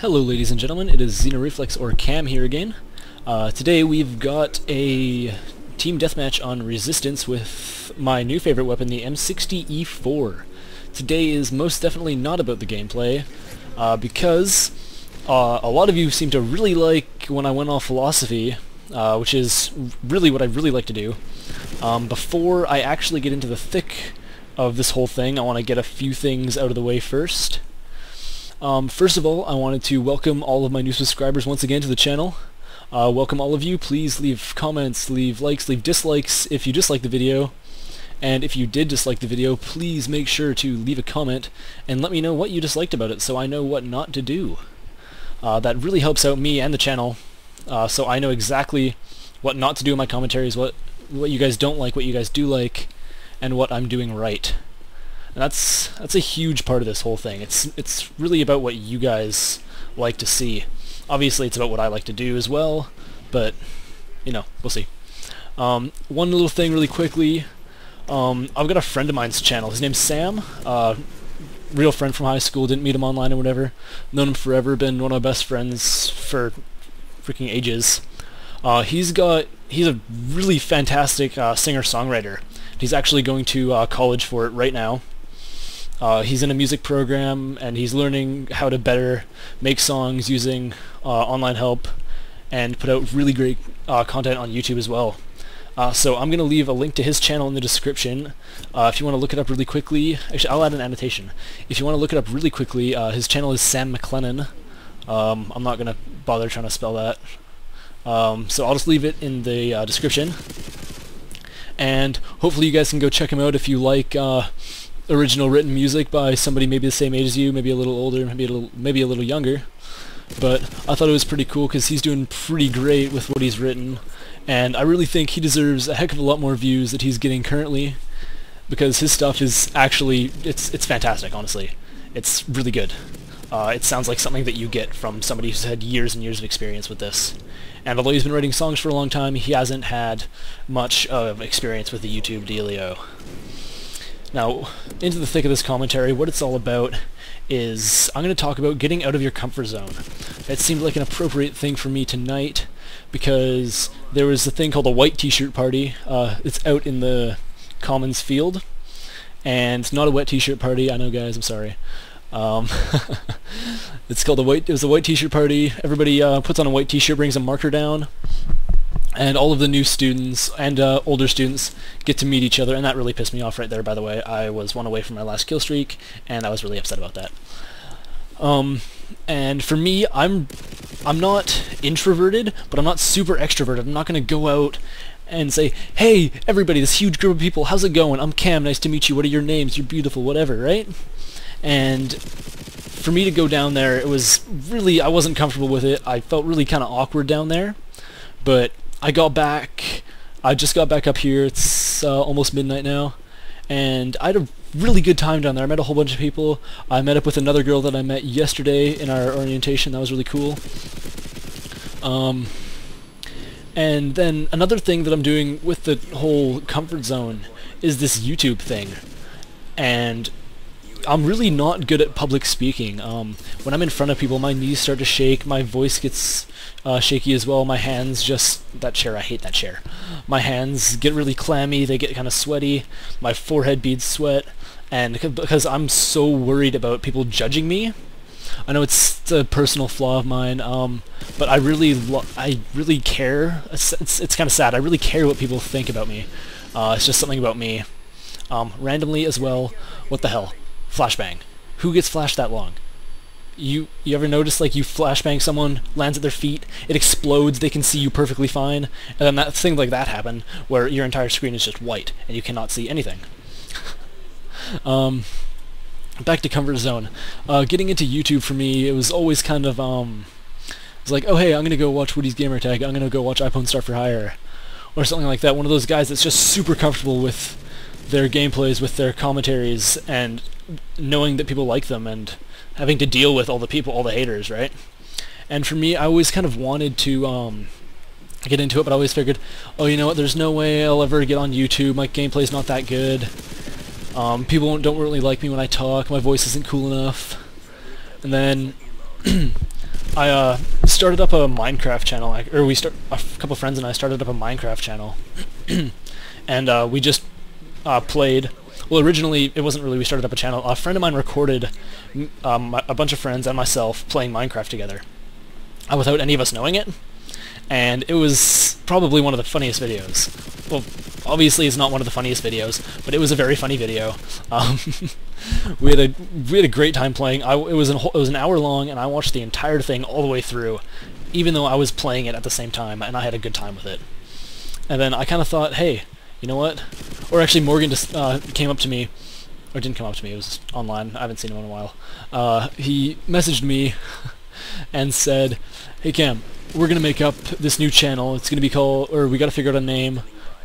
Hello ladies and gentlemen, it is XenoReflex or Cam here again. Today we've got a team deathmatch on Resistance with my new favorite weapon, the M60E4. Today is most definitely not about the gameplay, because a lot of you seem to really like when I went off philosophy, which is really what I really like to do. Before I actually get into the thick of this whole thing, I want to get a few things out of the way first. First of all, I wanted to welcome all of my new subscribers once again to the channel. Welcome all of you. Please leave comments, leave likes, leave dislikes if you dislike the video. And if you did dislike the video, please make sure to leave a comment and let me know what you disliked about it so I know what not to do. That really helps out me and the channel, so I know exactly what not to do in my commentaries, what you guys don't like, what you guys do like, and what I'm doing right. And that's a huge part of this whole thing. It's really about what you guys like to see. Obviously, it's about what I like to do as well, but you know, we'll see. One little thing really quickly. I've got a friend of mine's channel. His name's Sam. Real friend from high school. Didn't meet him online or whatever. Known him forever. Been one of my best friends for freaking ages. He's a really fantastic singer-songwriter. He's actually going to college for it right now. He's in a music program, and he's learning how to better make songs using online help and put out really great content on YouTube as well. So I'm going to leave a link to his channel in the description. If you want to look it up really quickly, actually I'll add an annotation. If you want to look it up really quickly, his channel is Sam McLennan. I'm not going to bother trying to spell that. So I'll just leave it in the description. And hopefully you guys can go check him out if you like original written music by somebody maybe the same age as you, maybe a little older, maybe a little younger. But I thought it was pretty cool because he's doing pretty great with what he's written, and I really think he deserves a heck of a lot more views that he's getting currently, because his stuff is actually, it's fantastic, honestly. It's really good. It sounds like something that you get from somebody who's had years and years of experience with this. And although he's been writing songs for a long time, he hasn't had much of experience with the YouTube dealio. Now, into the thick of this commentary, what it's all about is I'm going to talk about getting out of your comfort zone. It seemed like an appropriate thing for me tonight because there was a thing called a white t-shirt party. It's out in the Commons field, and it's not a wet t-shirt party. I know, guys, I'm sorry. It's called it was a white t-shirt party. Everybody puts on a white t-shirt, brings a marker down, and all of the new students and older students get to meet each other, and that really pissed me off right there, by the way. I was one away from my last kill streak, and I was really upset about that. And for me, I'm not introverted, but I'm not super extroverted. I'm not going to go out and say, hey, everybody, this huge group of people, how's it going? I'm Cam, nice to meet you, what are your names? You're beautiful, whatever, right? And for me to go down there, it was really, I wasn't comfortable with it. I felt really kind of awkward down there, but I just got back up here. It's almost midnight now, and I had a really good time down there. I met a whole bunch of people. I met up with another girl that I met yesterday in our orientation. That was really cool. And then another thing that I'm doing with the whole comfort zone is this YouTube thing, and I'm really not good at public speaking. When I'm in front of people, my knees start to shake, my voice gets shaky as well, my hands just... That chair, I hate that chair. My hands get really clammy, they get kind of sweaty, my forehead beads sweat, and because I'm so worried about people judging me. I know it's a personal flaw of mine, but I really care. It's kind of sad. I really care what people think about me. It's just something about me. Randomly as well, what the hell? Flashbang. Who gets flashed that long? You ever notice, like, you flashbang someone, lands at their feet, it explodes, they can see you perfectly fine, and then that thing like that happen, where your entire screen is just white, and you cannot see anything. Back to comfort zone. Getting into YouTube for me, it was always kind of, it's like, oh hey, I'm gonna go watch Woody's Gamertag, I'm gonna go watch iPhone Star for Hire, or something like that. One of those guys that's just super comfortable with their gameplays, with their commentaries, and knowing that people like them, and having to deal with all the people, all the haters, right? And for me, I always kind of wanted to get into it, but I always figured, oh, you know what, there's no way I'll ever get on YouTube, my gameplay's not that good, people don't really like me when I talk, my voice isn't cool enough. And then I started up a Minecraft channel, a couple friends and I started up a Minecraft channel, and we just played. Well, originally it wasn't really we started up a channel. A friend of mine recorded a bunch of friends and myself playing Minecraft together, without any of us knowing it, and it was probably one of the funniest videos. Well, obviously it's not one of the funniest videos, but it was a very funny video. We had a great time playing. It was an hour long, and I watched the entire thing all the way through, even though I was playing it at the same time, and I had a good time with it. And then I kind of thought, hey, you know what? Or actually, Morgan just came up to me, or didn't come up to me. It was online. I haven't seen him in a while. He messaged me and said, "Hey Cam, we're gonna make up this new channel. It's gonna be called, or we gotta figure out a name.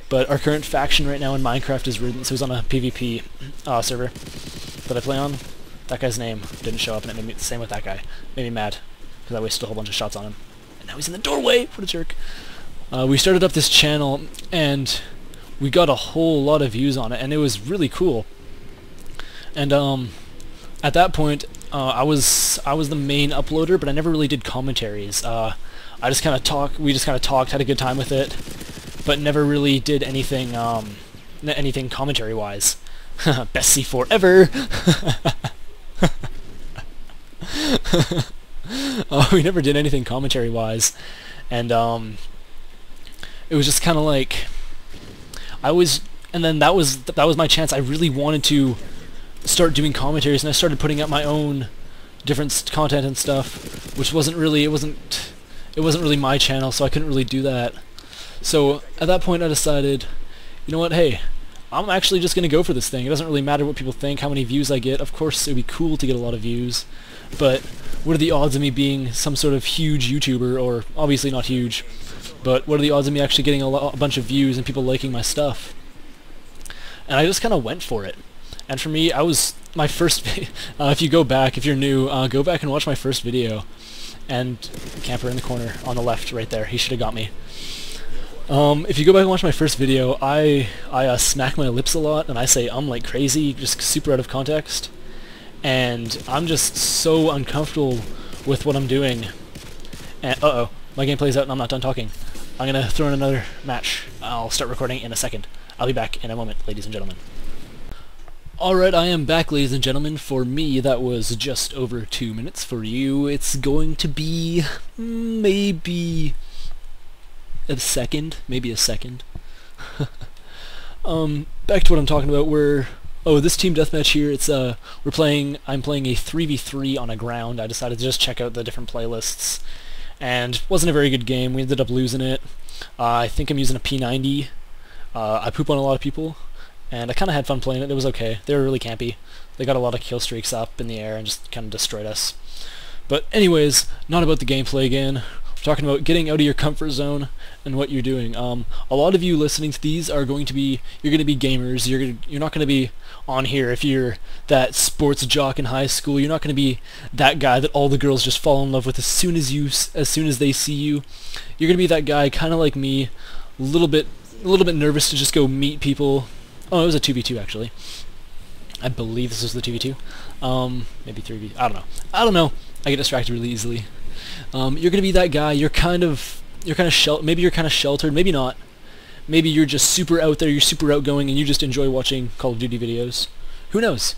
But our current faction right now in Minecraft is Ridden, so he's on a PvP server that I play on. That guy's name didn't show up, and it made me, same with that guy. Made me mad, because I wasted a whole bunch of shots on him. And now he's in the doorway! What a jerk. We started up this channel, and we got a whole lot of views on it, and it was really cool. And at that point, I was the main uploader, but I never really did commentaries. We just kind of talked, had a good time with it, but never really did anything anything commentary-wise. Best C4 ever! We never did anything commentary-wise, and it was just kind of like and then that was my chance. I really wanted to start doing commentaries, and I started putting up my own different content and stuff, which wasn't really my channel, so I couldn't really do that. So at that point I decided, you know what, hey, I'm actually just going to go for this thing. It doesn't really matter what people think, how many views I get. Of course it would be cool to get a lot of views, but what are the odds of me being some sort of huge YouTuber, or obviously not huge, but what are the odds of me actually getting a bunch of views and people liking my stuff? And I just kind of went for it. And for me, my first, if you go back, if you're new, go back and watch my first video. And camper in the corner on the left right there, he should have got me. If you go back and watch my first video, I smack my lips a lot, and I say like crazy, just super out of context. And I'm just so uncomfortable with what I'm doing. And uh-oh, my game plays out and I'm not done talking. I'm gonna throw in another match. I'll start recording in a second. I'll be back in a moment, ladies and gentlemen. Alright, I am back, ladies and gentlemen. For me, that was just over 2 minutes. For you, it's going to be maybe a second. Maybe a second. Back to what I'm talking about. This team deathmatch here, I'm playing a 3v3 on a ground. I decided to just check out the different playlists, and wasn't a very good game. We ended up losing it. I think I'm using a P90. I poop on a lot of people, and I kind of had fun playing it. It was okay. They were really campy. They got a lot of kill streaks up in the air and just kind of destroyed us. But anyways, not about the gameplay again. We're talking about getting out of your comfort zone and what you're doing. A lot of you listening to these are going to be gamers. You're not going to be on here if you're that sports jock in high school. You're not going to be that guy that all the girls just fall in love with as soon as they see you. You're going to be that guy, kind of like me, a little bit nervous to just go meet people. Oh, it was a 2v2 actually. I believe this was the 2v2. Maybe 3v. I don't know. I get distracted really easily. You're gonna be that guy. Maybe you're kind of sheltered. Maybe not. Maybe you're just super out there. You're super outgoing, and you just enjoy watching Call of Duty videos. Who knows?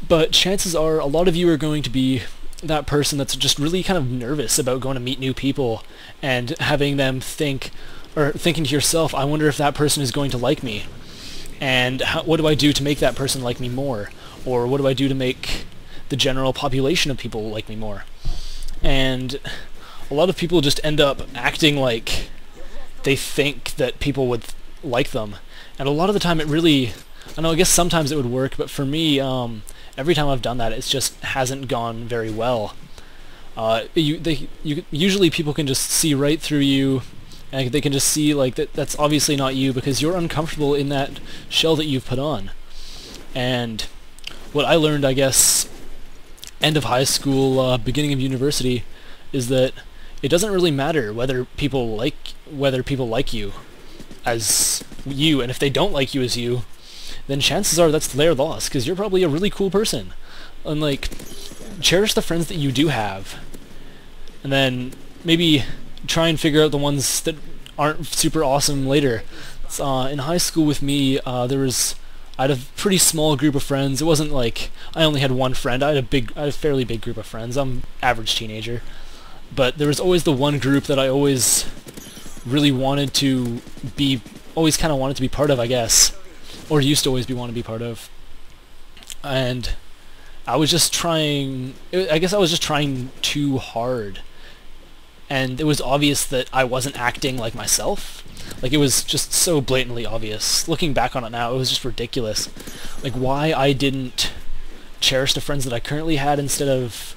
But chances are, a lot of you are going to be that person that's just really kind of nervous about going to meet new people and having them thinking to yourself, I wonder if that person is going to like me. And what do I do to make that person like me more? Or what do I do to make the general population of people like me more? And a lot of people just end up acting like they think that people would like them. And a lot of the time I guess sometimes it would work, but for me, every time I've done that, it just hasn't gone very well. Usually people can just see right through you, and they can just see like that's obviously not you because you're uncomfortable in that shell that you've put on. And what I learned, I guess, end of high school, beginning of university, is that it doesn't really matter whether people like you as you, and if they don't like you as you, then chances are that's their loss, because you're probably a really cool person. And like, cherish the friends that you do have, and then maybe try and figure out the ones that aren't super awesome later. In high school with me, I had a pretty small group of friends. It wasn't like I only had one friend. I had a fairly big group of friends. I'm average teenager, but there was always the one group that I always really wanted to be, always kind of wanted to be part of, I guess, or used to always want to be part of. And I was just trying. I guess I was just trying too hard, and it was obvious that I wasn't acting like myself. Like, it was just so blatantly obvious. Looking back on it now, it was just ridiculous. Like, why I didn't cherish the friends that I currently had instead of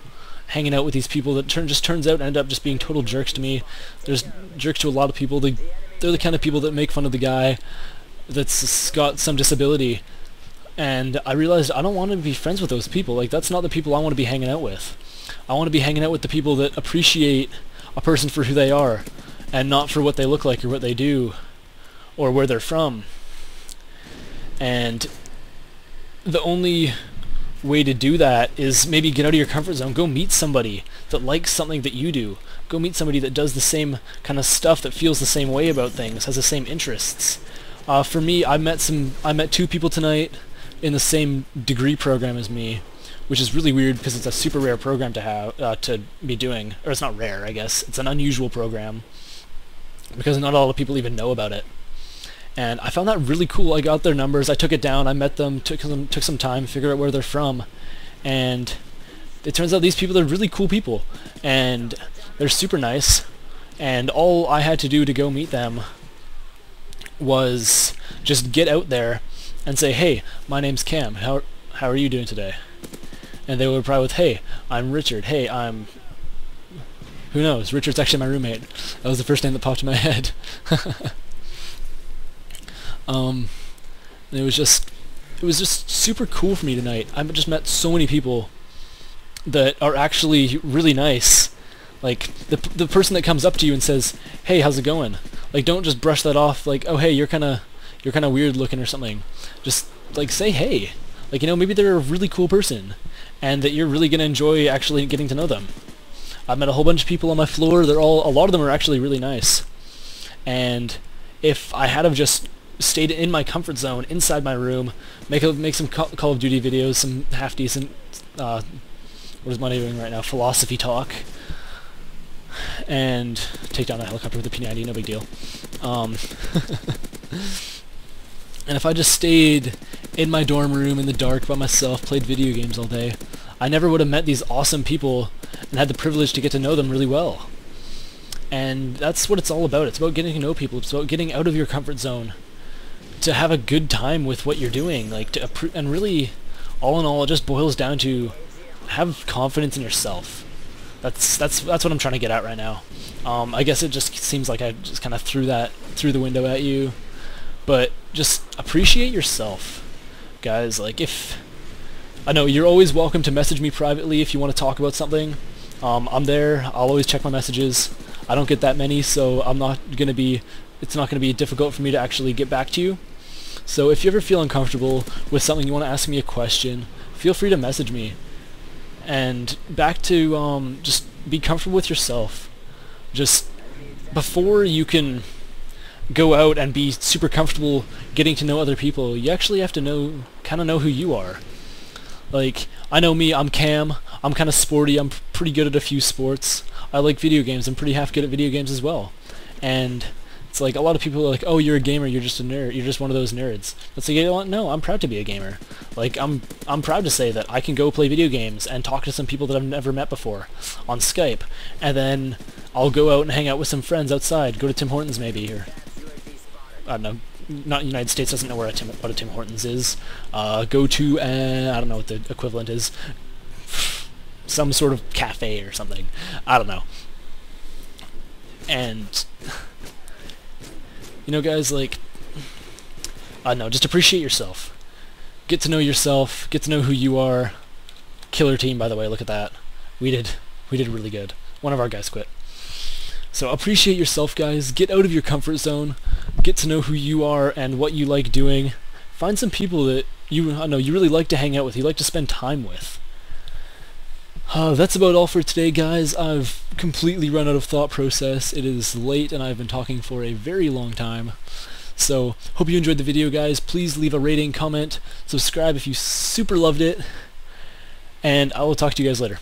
hanging out with these people that just turns out end up just being total jerks to me. There's jerks to a lot of people. They're the kind of people that make fun of the guy that's got some disability. And I realized I don't want to be friends with those people. Like, that's not the people I want to be hanging out with. I want to be hanging out with the people that appreciate a person for who they are, and not for what they look like or what they do or where they're from. And the only way to do that is maybe get out of your comfort zone. Go meet somebody that likes something that you do. Go meet somebody that does the same kind of stuff, that feels the same way about things, has the same interests. For me, I met 2 people tonight in the same degree program as me, which is really weird because it's a super rare program to have to be doing. Or it's not rare, I guess. It's an unusual program because not a lot of people even know about it. And I found that really cool. I got their numbers, I took it down, I met them, took some time, figure out where they're from, and it turns out these people are really cool people, and they're super nice, and all I had to do to go meet them was just get out there and say, hey, my name's Cam, how are you doing today? And they would reply with, hey, I'm Richard, hey, I'm... Who knows? Richard's actually my roommate. That was the first name that popped in my head. And it was just super cool for me tonight. I just met so many people that are actually really nice. Like, the person that comes up to you and says, hey, how's it going? Like, don't just brush that off like, oh, hey, you're kind of weird looking or something. Just, like, say hey. Like, you know, maybe they're a really cool person, and that you're really going to enjoy actually getting to know them. I've met a whole bunch of people on my floor. A lot of them are actually really nice. And if I had have just stayed in my comfort zone, inside my room, make some Call of Duty videos, some half-decent, what is money doing right now, philosophy talk, and take down a helicopter with a P90, no big deal. And if I just stayed in my dorm room in the dark by myself, played video games all day, I never would have met these awesome people and had the privilege to get to know them really well. And that's what it's all about. It's about getting to know people. It's about getting out of your comfort zone to have a good time with what you're doing. Like, and really, all in all, it just boils down to have confidence in yourself. That's what I'm trying to get at right now. I guess it just seems like I just kind of threw that through the window at you, but just appreciate yourself, guys. Like, I know you're always welcome to message me privately if you want to talk about something. I'm there. I'll always check my messages. I don't get that many, so it's not going to be difficult for me to actually get back to you. So if you ever feel uncomfortable with something, you want to ask me a question, feel free to message me. And back to just be comfortable with yourself. Just before you can go out and be super comfortable getting to know other people, you actually have to kind of know who you are. Like, I know me, I'm Cam, I'm kind of sporty, I'm pretty good at a few sports, I like video games, I'm pretty half good at video games as well. And it's like, a lot of people are like, oh, you're a gamer, you're just a nerd, you're just one of those nerds. It's like, you know what? No, I'm proud to be a gamer. Like, I'm proud to say that I can go play video games and talk to some people that I've never met before on Skype, and then I'll go out and hang out with some friends outside, go to Tim Hortons maybe, or, I don't know, not United States doesn't know what a Tim Hortons is. Go to, I don't know what the equivalent is, some sort of cafe or something. I don't know. And, you know, guys, like, I don't know, just appreciate yourself. Get to know yourself, get to know who you are. Killer team, by the way, look at that. We did really good. One of our guys quit. So appreciate yourself, guys. Get out of your comfort zone. Get to know who you are and what you like doing. Find some people that you really like to hang out with, you like to spend time with. That's about all for today, guys. I've completely run out of thought process. It is late and I've been talking for a very long time. So, hope you enjoyed the video, guys. Please leave a rating, comment, subscribe if you super loved it, and I will talk to you guys later.